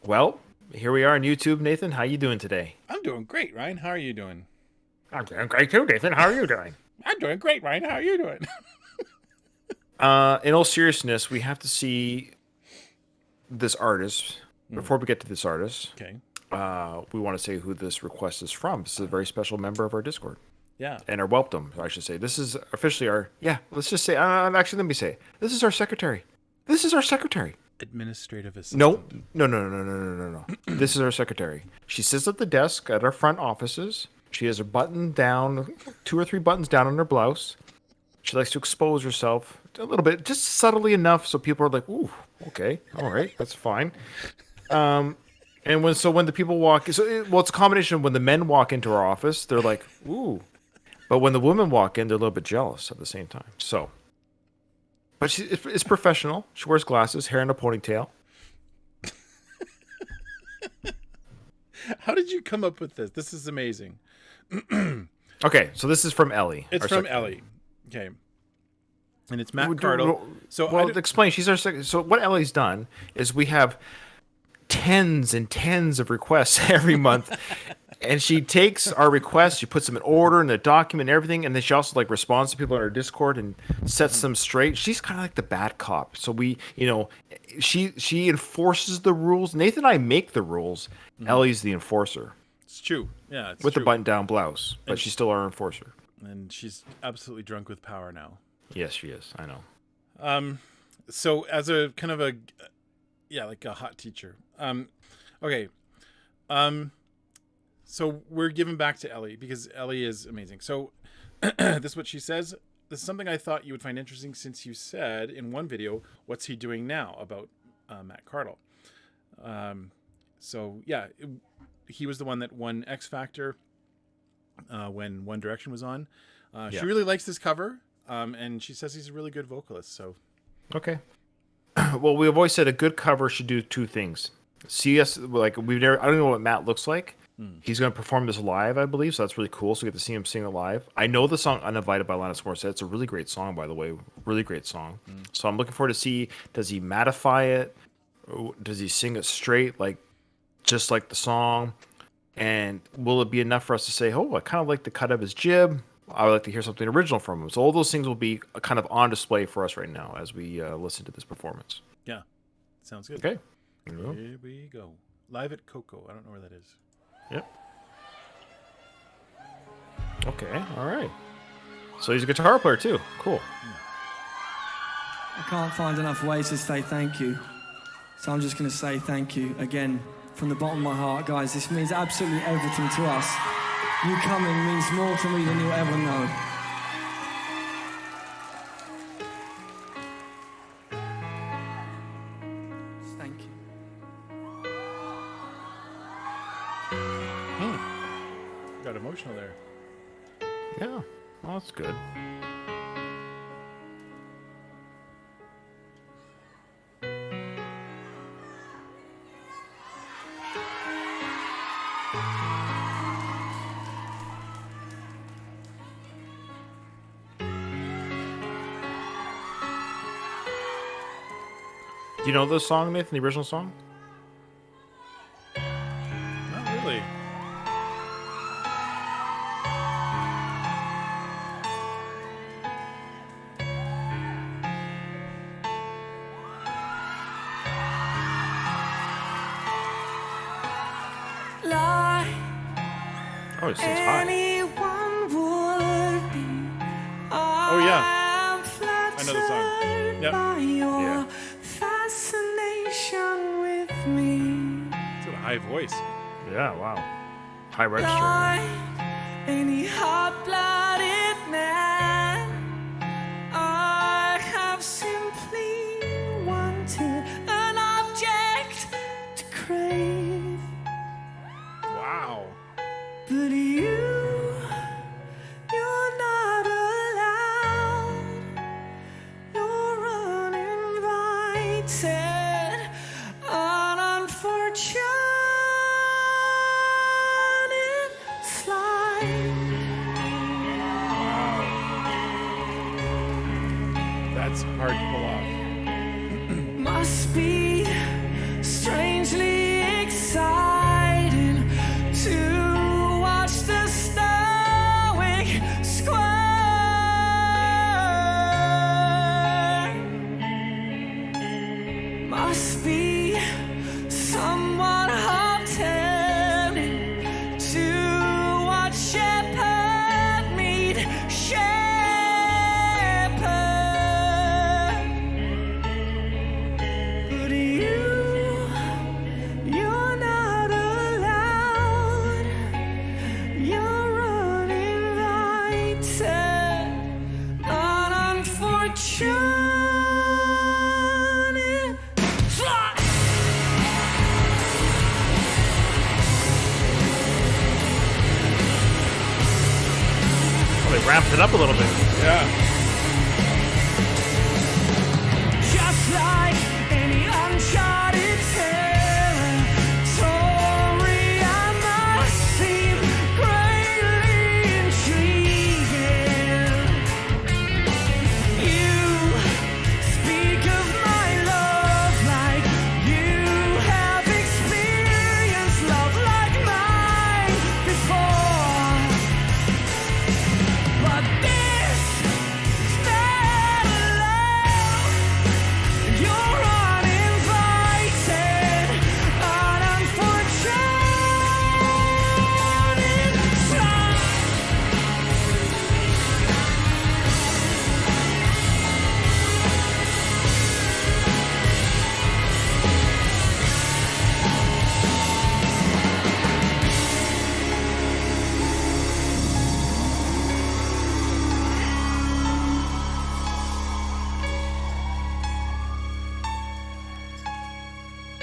Well, here we are on YouTube, Nathan. How you doing today? I'm doing great, Ryan. How are you doing? I'm doing great too, Nathan. How are you doing? I'm doing great, Ryan. How are you doing? In all seriousness, we have to see this artist. Before we get to this artist, Okay. we want to say who this request is from. This is a very special member of our Discord. Yeah. And our Welpdom, I should say. This is officially our, let's just say, actually, let me say, this is our secretary. This is our secretary. Administrative assistant. No. This is our secretary. She sits at the desk at our front offices. She has her button down, 2 or 3 buttons down on her blouse. She likes to expose herself a little bit, just subtly enough so people are like, ooh, okay, all right, that's fine. And when the people walk, it's a combination. When the men walk into our office, they're like, ooh. But when the women walk in, they're a little bit jealous at the same time. So, but it's professional. She wears glasses, hair in a ponytail. How did you come up with this? This is amazing. Okay, so this is from Ellie. It's from Ellie. Okay. And it's Matt Cardle. Explain. She's our second. So what Ellie's done is we have tens and tens of requests every month. And she takes our requests, she puts them in order in the document and everything, and then she also responds to people on our Discord and sets them straight. She's kind of like the bad cop. So she enforces the rules. Nathan and I make the rules. Ellie's the enforcer. It's true. Yeah, it's with true. the button-down blouse, but she's still our enforcer. And she's absolutely drunk with power now. Yes, she is. I know. So as a kind of like a hot teacher. Okay. So we're giving back to Ellie because Ellie is amazing. So this is what she says. This is something I thought you would find interesting since you said in one video, what's he doing now about Matt Cardle. He was the one that won X Factor when One Direction was on. She really likes this cover, and she says he's a really good vocalist. So, okay. Well, we've always said a good cover should do 2 things. See us I don't know what Matt looks like. He's going to perform this live, I believe, so that's really cool. So we get to see him sing it live. I know the song "Uninvited" by Alanis Morissette. It's a really great song, by the way. Really great song. So I'm looking forward to see, does he mattify it? Does he sing it straight, just like the song? And will it be enough for us to say, oh, I kind of like the cut of his jib. I would like to hear something original from him. So all those things will be kind of on display for us right now as we listen to this performance. Yeah, sounds good. Okay. Here we go. Live at Coco. I don't know where that is. Yep. Okay, all right. So he's a guitar player too. Cool. I can't find enough ways to say thank you. So I'm just going to say thank you again from the bottom of my heart. Guys, this means absolutely everything to us. You coming means more to me than you'll ever know. Thank you. Got emotional there. Yeah, well, that's good. Do you know the song, Nathan, the original song? Not really. Oh, it sings high. Oh, yeah. I know the song. Yep. Yeah. It's got a high voice. Yeah, wow. High register. Any hot-blooded man, I have simply wanted an object to crave. Wow. But you're not allowed. You're uninvited, unfortunate slide. That's hard to pull off. Must be strangely must be somewhat hard-tending to watch shepherd meet shepherd. But you're not allowed. You're uninvited, unfortunate. They ramped it up a little bit. Yeah. Just like any uncharted territory, I must seem greatly intriguing. You speak of my love like you have experienced love like mine before. But this is not love. You're uninvited,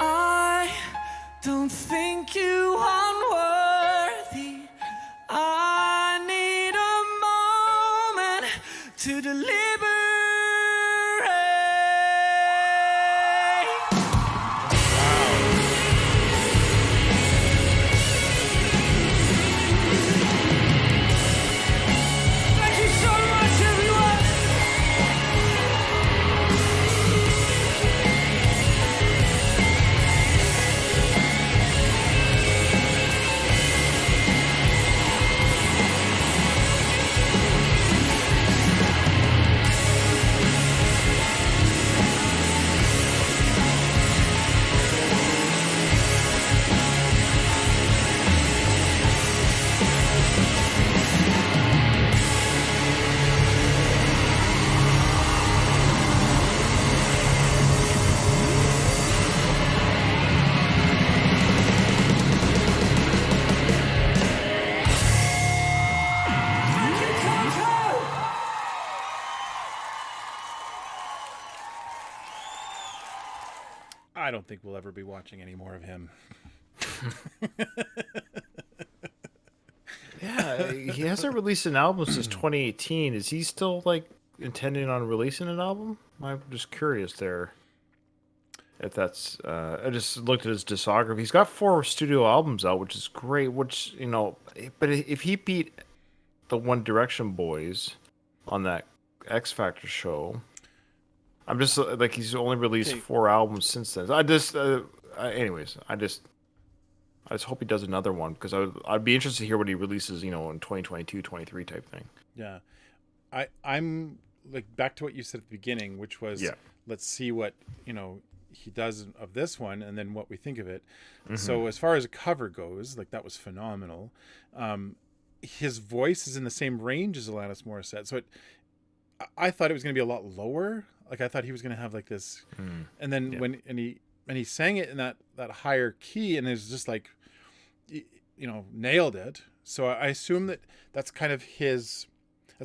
I don't think you unworthy. I need a moment to deliberate. Thank you so much, everyone. Thank you, Cardle. I don't think we'll ever be watching any more of him. Yeah, he hasn't released an album since 2018. Is he still like intending on releasing an album? I'm just curious there. If that's, I just looked at his discography. He's got 4 studio albums out, which is great. Which but if he beat the One Direction boys on that X Factor show, I'm just like he's only released Okay. 4 albums since then. Anyways, I just hope he does another one because I'd be interested to hear what he releases, in 2022, 23 type thing. Yeah. I'm like back to what you said at the beginning, which was let's see what, he does of this one and then what we think of it. So as far as a cover goes, like that was phenomenal. His voice is in the same range as Alanis Morissette. So I thought it was going to be a lot lower. Like I thought he was going to have like this. And then when he sang it in that higher key and it was just like, nailed it. So I assume that's kind of that's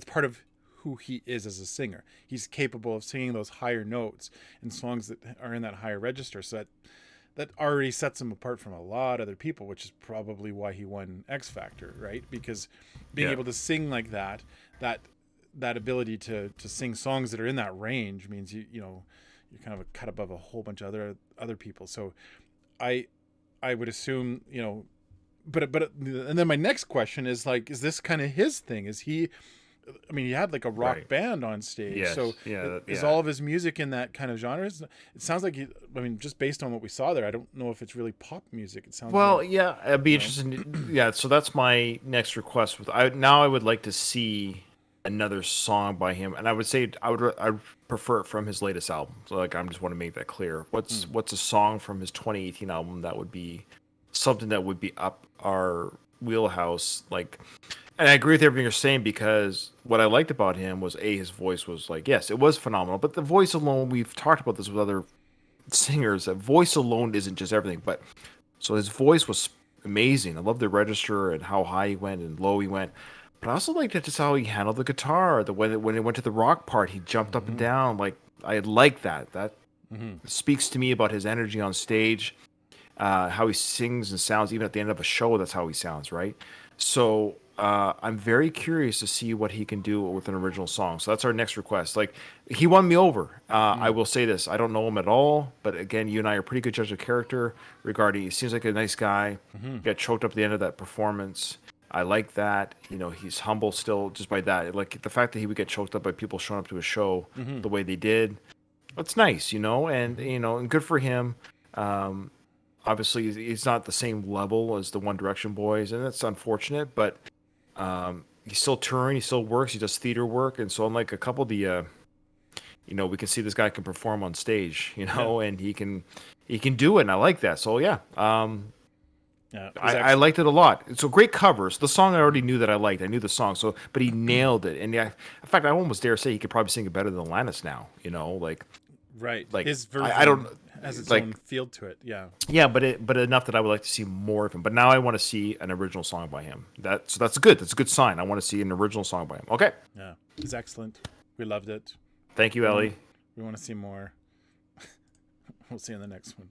part of who he is as a singer. He's capable of singing those higher notes in songs that are in that higher register. So that already sets him apart from a lot of other people, which is probably why he won X Factor, right? Because being able to sing like that ability to sing songs that are in that range means you're kind of a cut above a whole bunch of other people. So I would assume, but and then my next question is like, is this kind of his thing? Is he, he had like a rock band on stage. Yes. So is all of his music in that kind of genre? It sounds like, just based on what we saw there, I don't know if it's really pop music. It sounds I'd be interested. So that's my next request. I would like to see another song by him, and I would say I'd prefer it from his latest album. So like, I just want to make that clear. What's a song from his 2018 album that would be something that would be up our wheelhouse? Like, and I agree with everything you're saying, because what I liked about him was his voice was like, yes, it was phenomenal, but the voice alone, we've talked about this with other singers, that voice alone isn't just everything. But so his voice was amazing. I love the register and how high he went and low he went. But I also liked just how he handled the guitar. The way when it went to the rock part, he jumped up and down. Like, I like that. That speaks to me about his energy on stage, how he sings and sounds. Even at the end of a show, that's how he sounds, right? So I'm very curious to see what he can do with an original song. So that's our next request. Like, he won me over. I will say this: I don't know him at all, but again, you and I are pretty good judges of character regarding. He seems like a nice guy. Got choked up at the end of that performance. I like that. You know, he's humble still just by that. Like, the fact that he would get choked up by people showing up to a show the way they did. That's nice, you know, and and good for him. Obviously, he's not the same level as the One Direction boys, and that's unfortunate. But he's still touring. He still works. He does theater work, and so unlike a couple of the, we can see this guy can perform on stage, and he can do it. And I like that. So yeah. I liked it a lot. So great covers. The song I already knew that I liked. I knew the song. So, but he nailed it. And yeah, in fact, I almost dare say he could probably sing it better than Alanis now. Right. Like, his version I don't has its like own feel to it. Yeah. Yeah, but enough that I would like to see more of him. But now I want to see an original song by him. That's good. That's a good sign. I want to see an original song by him. Okay. Yeah, it's excellent. We loved it. Thank you, Ellie. We want to see more. We'll see you in the next one.